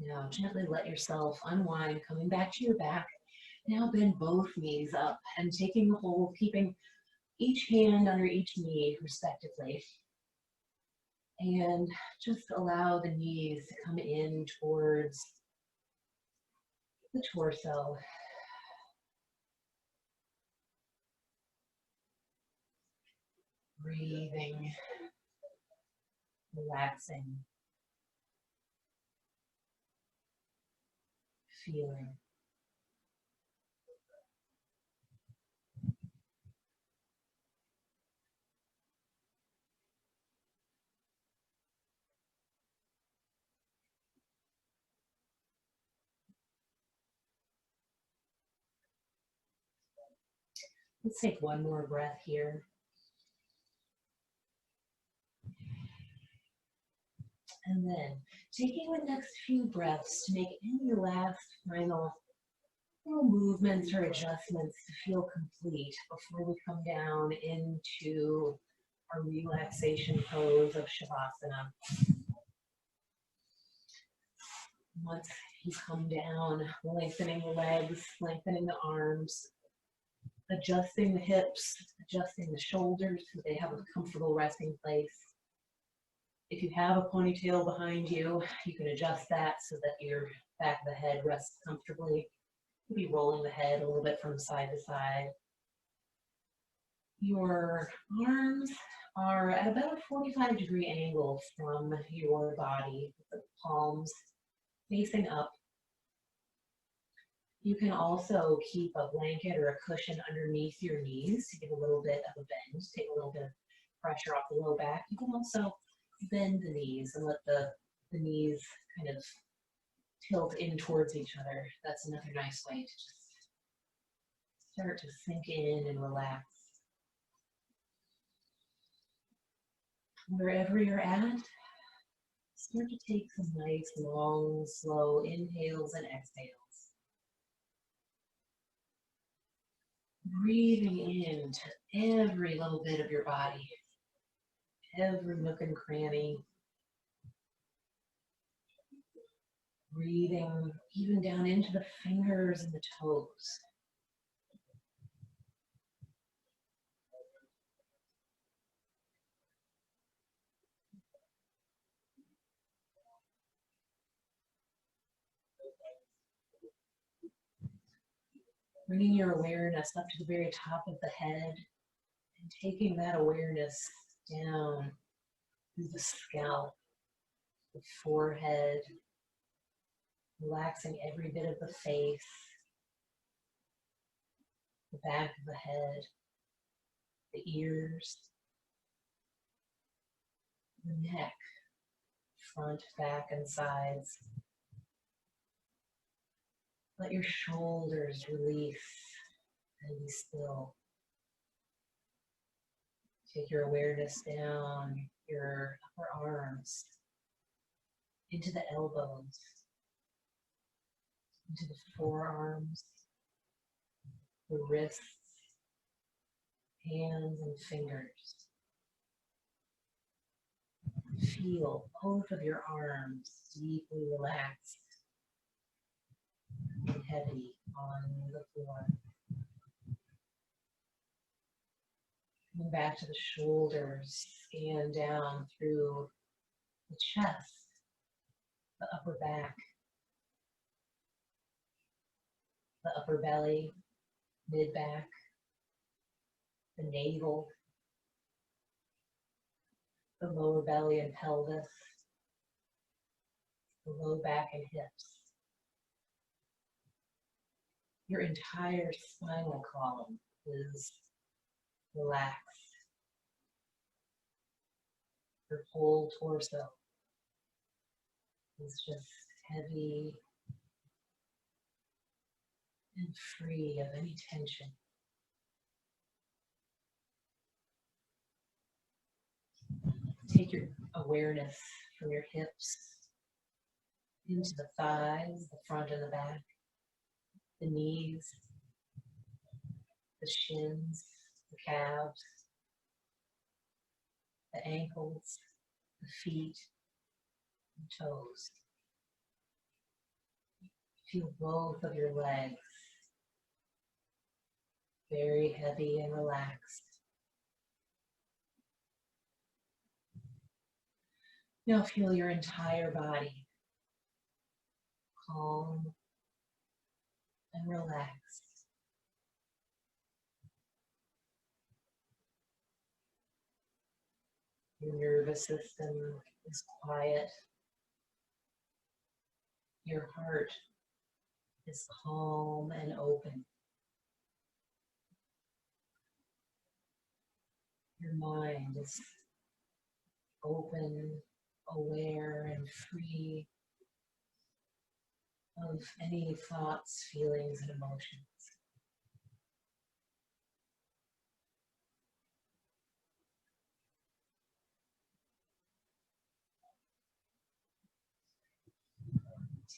Now gently let yourself unwind, coming back to your back. Now bend both knees up and taking the hold, keeping each hand under each knee respectively. And just allow the knees to come in towards the torso. Breathing, relaxing, feeling. Let's take one more breath here. And then taking the next few breaths to make any last final little movements or adjustments to feel complete before we come down into our relaxation pose of Shavasana. Once you come down, lengthening the legs, lengthening the arms, adjusting the hips, adjusting the shoulders so they have a comfortable resting place. If you have a ponytail behind you, you can adjust that so that your back of the head rests comfortably. You'll be rolling the head a little bit from side to side. Your arms are at about a 45-degree angle from your body, with the palms facing up. You can also keep a blanket or a cushion underneath your knees to give a little bit of a bend, take a little bit of pressure off the low back. You can also bend the knees and let the knees kind of tilt in towards each other. That's another nice way to just start to sink in and relax. Wherever you're at, start to take some nice, long, slow inhales and exhales. Breathing into every little bit of your body, every nook and cranny. Breathing even down into the fingers and the toes. Bringing your awareness up to the very top of the head and taking that awareness down through the scalp, the forehead, relaxing every bit of the face, the back of the head, the ears, the neck, front, back, and sides. Let your shoulders release and be still. Take your awareness down your upper arms, into the elbows, into the forearms, the wrists, hands, and fingers. Feel both of your arms deeply relaxed and heavy on the floor. Coming back to the shoulders, scan down through the chest, the upper back, the upper belly, mid-back, the navel, the lower belly and pelvis, the low back and hips. Your entire spinal column is relaxed. Your whole torso is just heavy and free of any tension. Take your awareness from your hips into the thighs, the front and the back, the knees, the shins, the calves, the ankles, the feet, and toes. Feel both of your legs very heavy and relaxed. Now feel your entire body calm and relaxed. Your nervous system is quiet. Your heart is calm and open. Your mind is open, aware, and free of any thoughts, feelings, and emotions.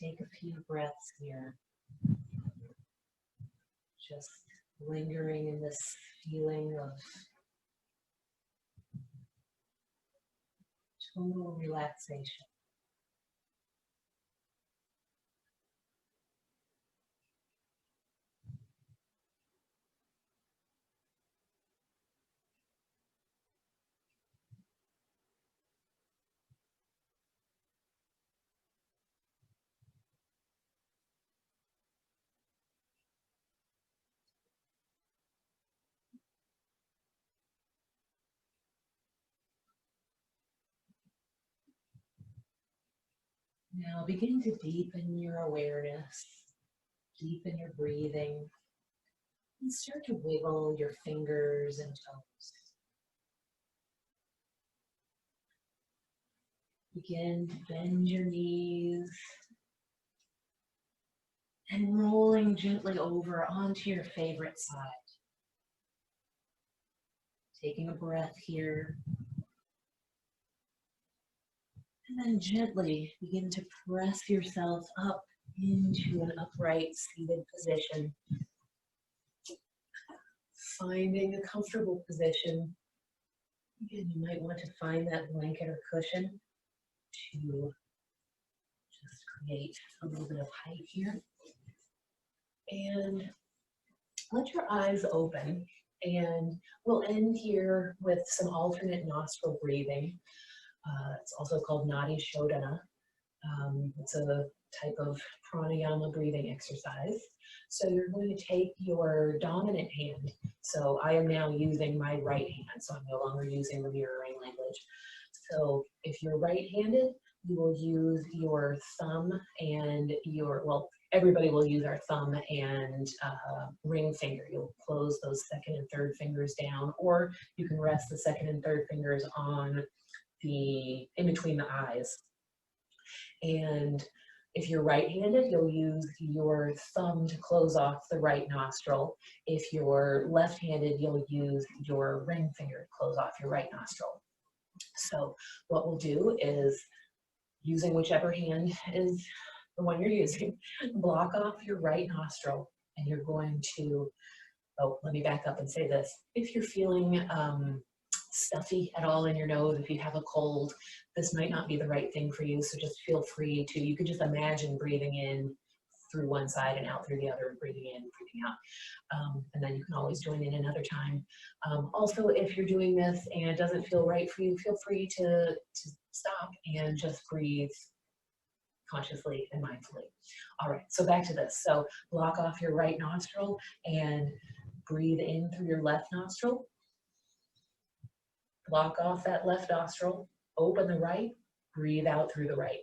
Take a few breaths here, just lingering in this feeling of total relaxation. Now begin to deepen your awareness, deepen your breathing, and start to wiggle your fingers and toes. Begin to bend your knees and rolling rolling gently over onto your favorite side. Taking a breath here. And then gently begin to press yourself up into an upright seated position. Finding a comfortable position. Again, you might want to find that blanket or cushion to just create a little bit of height here. And let your eyes open, and we'll end here with some alternate nostril breathing. It's also called Nadi Shodhana. It's a type of pranayama breathing exercise. So you're going to take your dominant hand. So I am now using my right hand, so I'm no longer using the mirroring language. So if you're right-handed, you will use your thumb and well, everybody will use our thumb and ring finger. You'll close those second and third fingers down, or you can rest the second and third fingers on in between the eyes. And if you're right-handed, you'll use your thumb to close off the right nostril. If you're left-handed, you'll use your ring finger to close off your right nostril. So what we'll do is, using whichever hand is the one you're using, block off your right nostril, and you're going to, oh, let me back up and say this. If you're feeling stuffy at all in your nose, if you have a cold, this might not be the right thing for you, so just feel free to, you could just imagine breathing in through one side and out through the other, breathing in, breathing out. And then you can always join in another time. Also, if you're doing this and it doesn't feel right for you, feel free to stop and just breathe consciously and mindfully. All right, so back to this. So block off your right nostril and breathe in through your left nostril. Block off that left nostril, open the right, breathe out through the right.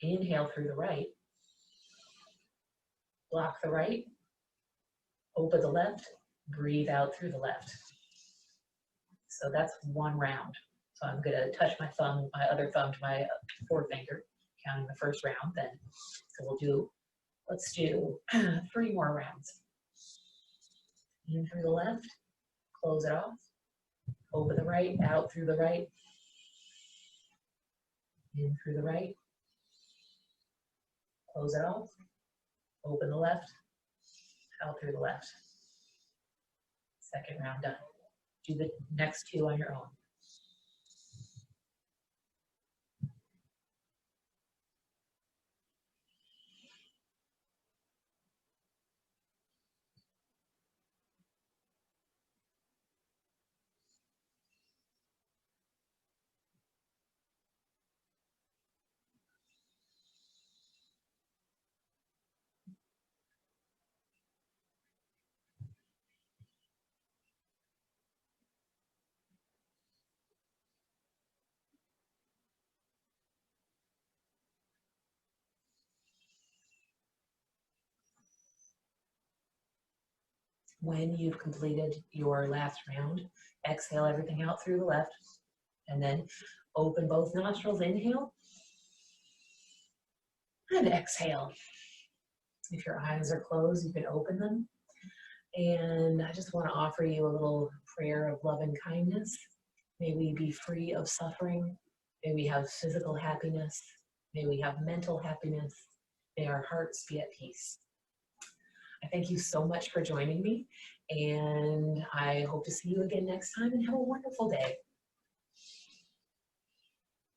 Inhale through the right, block the right, open the left, breathe out through the left. So that's one round. So I'm gonna touch my other thumb to my forefinger, counting the first round then. So let's do 3 more rounds. In through the left, close it off, open the right, out through the right, in through the right, close it off, open the left, out through the left. Second round done. Do the next 2 on your own. When you've completed your last round, exhale everything out through the left, and then open both nostrils, inhale, and exhale. If your eyes are closed, you can open them. And I just want to offer you a little prayer of love and kindness. May we be free of suffering. May we have physical happiness. May we have mental happiness. May our hearts be at peace. I thank you so much for joining me, and I hope to see you again next time, and have a wonderful day.